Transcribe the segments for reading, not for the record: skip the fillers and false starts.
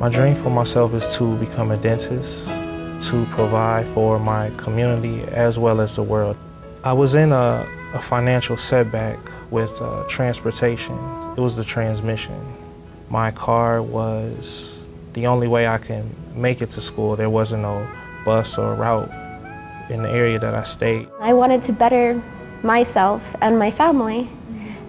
My dream for myself is to become a dentist, to provide for my community as well as the world. I was in a financial setback with transportation. It was the transmission. My car was the only way I can make it to school. There wasn't no bus or route in the area that I stayed. I wanted to better myself and my family,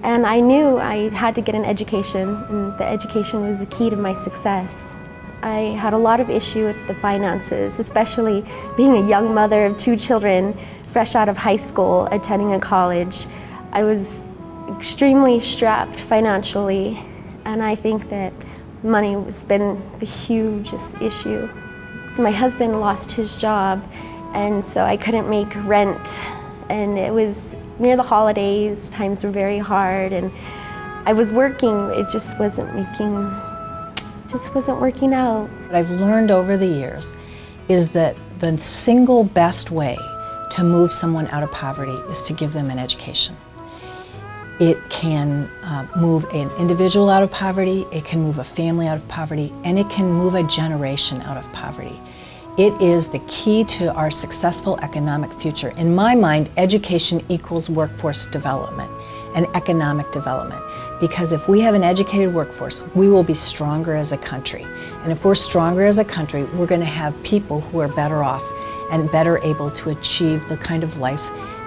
and I knew I had to get an education, and the education was the key to my success. I had a lot of issue with the finances, especially being a young mother of 2 children, fresh out of high school, attending a college. I was extremely strapped financially, and I think that money has been the hugest issue. My husband lost his job, and so I couldn't make rent, and it was near the holidays, times were very hard, and I was working, it just wasn't working out. What I've learned over the years is that the single best way to move someone out of poverty is to give them an education. It can move an individual out of poverty, it can move a family out of poverty, and it can move a generation out of poverty. It is the key to our successful economic future. In my mind, education equals workforce development and economic development. Because if we have an educated workforce, we will be stronger as a country. And if we're stronger as a country, we're going to have people who are better off and better able to achieve the kind of life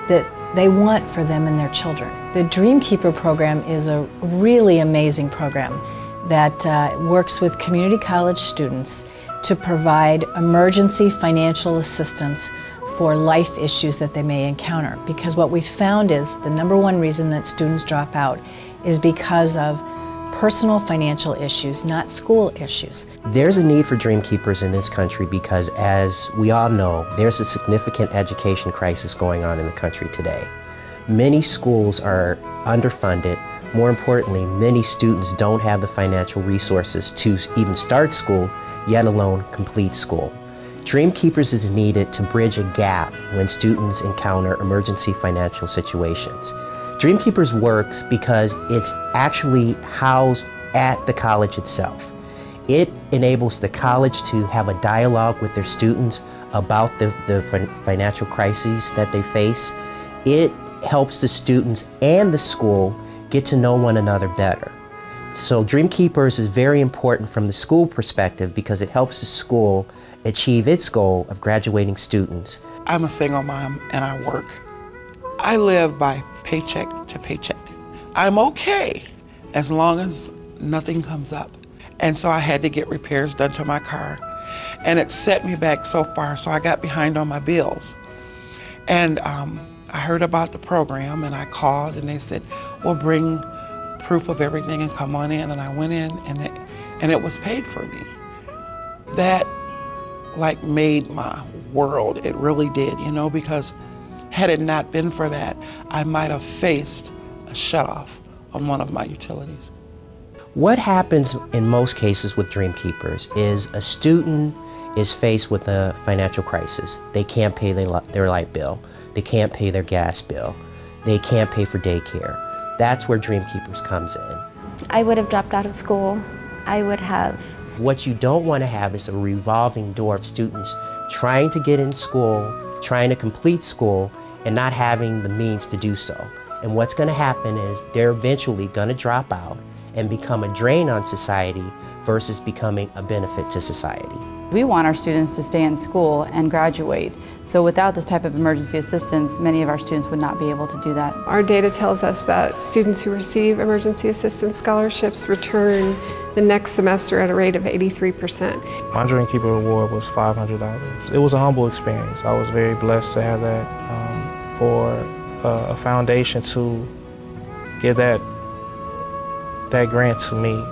that they want for them and their children. The Dreamkeeper program is a really amazing program that works with community college students to provide emergency financial assistance for life issues that they may encounter. Because what we found is the #1 reason that students drop out is because of personal financial issues, not school issues. There's a need for Dreamkeepers in this country because, as we all know, there's a significant education crisis going on in the country today. Many schools are underfunded. More importantly, many students don't have the financial resources to even start school, yet alone complete school. Dreamkeepers is needed to bridge a gap when students encounter emergency financial situations. Dreamkeepers works because it's actually housed at the college itself. It enables the college to have a dialogue with their students about the financial crises that they face. It helps the students and the school get to know one another better. So Dreamkeepers is very important from the school perspective because it helps the school achieve its goal of graduating students. I'm a single mom and I work. I live by paycheck to paycheck. I'm okay as long as nothing comes up. And so I had to get repairs done to my car. And it set me back so far, so I got behind on my bills. And I heard about the program and I called and they said, well, bring proof of everything and come on in. And I went in and it was paid for me. That like made my world. It really did, you know, because had it not been for that, I might have faced a shutoff on one of my utilities. What happens in most cases with Dreamkeepers is a student is faced with a financial crisis. They can't pay their light bill. They can't pay their gas bill. They can't pay for daycare. That's where Dreamkeepers comes in. I would have dropped out of school. I would have. What you don't want to have is a revolving door of students trying to get in school, trying to complete school, and not having the means to do so. And what's going to happen is they're eventually going to drop out and become a drain on society versus becoming a benefit to society. We want our students to stay in school and graduate. So without this type of emergency assistance, many of our students would not be able to do that. Our data tells us that students who receive emergency assistance scholarships return the next semester at a rate of 83%. My Dreamkeeper award was $500. It was a humble experience. I was very blessed to have that for a foundation to give that grant to me.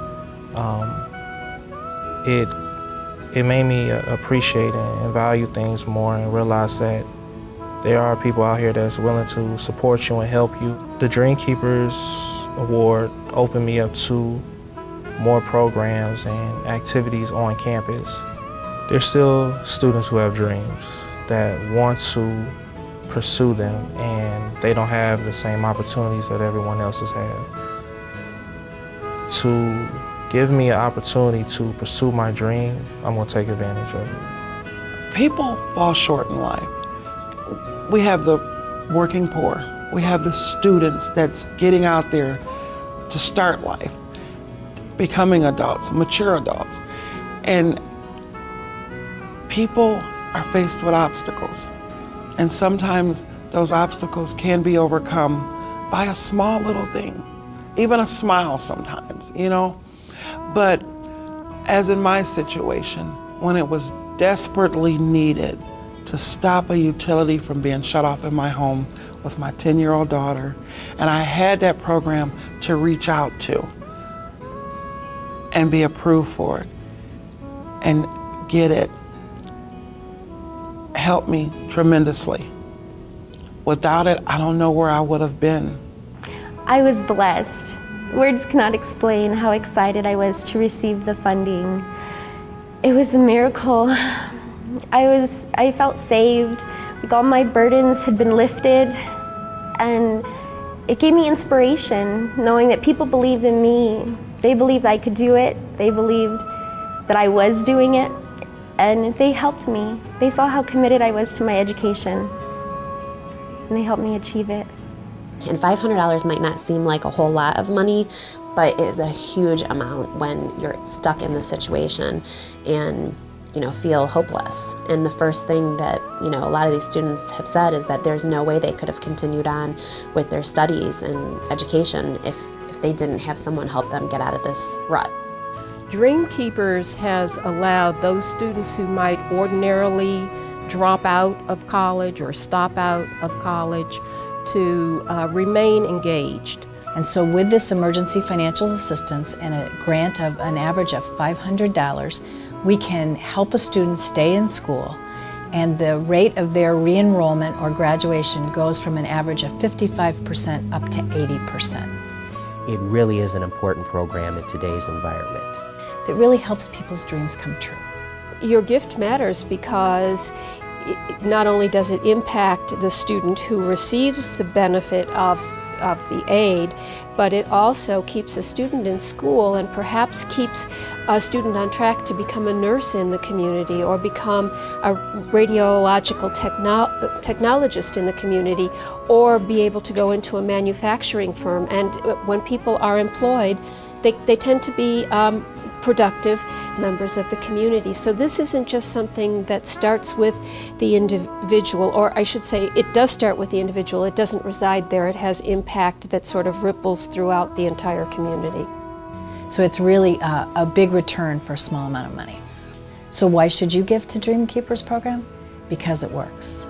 It made me appreciate and value things more and realize that there are people out here that's willing to support you and help you. The Dreamkeepers Award opened me up to more programs and activities on campus. There's still students who have dreams that want to pursue them and they don't have the same opportunities that everyone else has had. To give me an opportunity to pursue my dream, I'm gonna take advantage of it. People fall short in life. We have the working poor. We have the students that's getting out there to start life, becoming adults, mature adults. And people are faced with obstacles. And sometimes those obstacles can be overcome by a small little thing, even a smile sometimes, you know? But as in my situation, when it was desperately needed to stop a utility from being shut off in my home with my 10-year-old daughter, and I had that program to reach out to and be approved for it and get it, helped me tremendously. Without it, I don't know where I would have been. I was blessed. Words cannot explain how excited I was to receive the funding. It was a miracle. I felt saved, like all my burdens had been lifted, and it gave me inspiration, knowing that people believed in me. They believed I could do it. They believed that I was doing it, and they helped me. They saw how committed I was to my education, and they helped me achieve it. And $500 might not seem like a whole lot of money, but it is a huge amount when you're stuck in this situation and feel hopeless. And the first thing that a lot of these students have said is that there's no way they could have continued on with their studies and education if they didn't have someone help them get out of this rut. Dream Keepers has allowed those students who might ordinarily drop out of college or stop out of college to remain engaged. And so with this emergency financial assistance and a grant of an average of $500, we can help a student stay in school, and the rate of their re-enrollment or graduation goes from an average of 55% up to 80%. It really is an important program in today's environment. It really helps people's dreams come true. Your gift matters because not only does it impact the student who receives the benefit of the aid, but it also keeps a student in school and perhaps keeps a student on track to become a nurse in the community or become a radiological technologist in the community or be able to go into a manufacturing firm. And when people are employed, they tend to be productive members of the community. So this isn't just something that starts with the individual, or I should say it does start with the individual. It doesn't reside there. It has impact that sort of ripples throughout the entire community. So it's really a big return for a small amount of money. So why should you give to Dream Keepers program? Because it works.